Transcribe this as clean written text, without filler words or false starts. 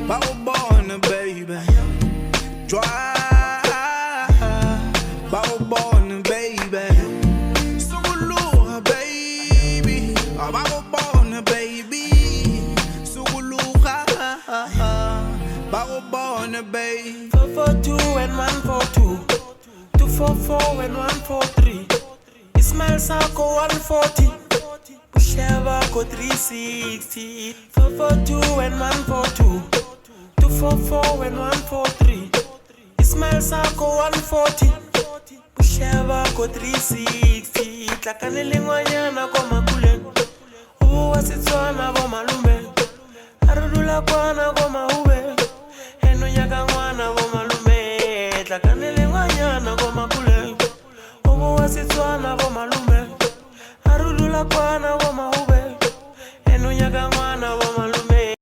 Bawubona baby Drive Bawubona baby Sukuluha baby Bawubona baby Sukuluha Bawubona baby 442 and 142 244 and 143 Ismail Sako 140 Busheva ko 360 442 and 142 244 and 143 Ismail Sako 140 Busheva ko 360 Tlakanele ngwanyana kwa makule Ubu wasitswana bo malume Arudula kwana kwa mahube Eno nyaka ngwana bo malume Tlakanele ngwanyana kwa makule Ubu wasitswana bo malume Arudula kwana kwa mahube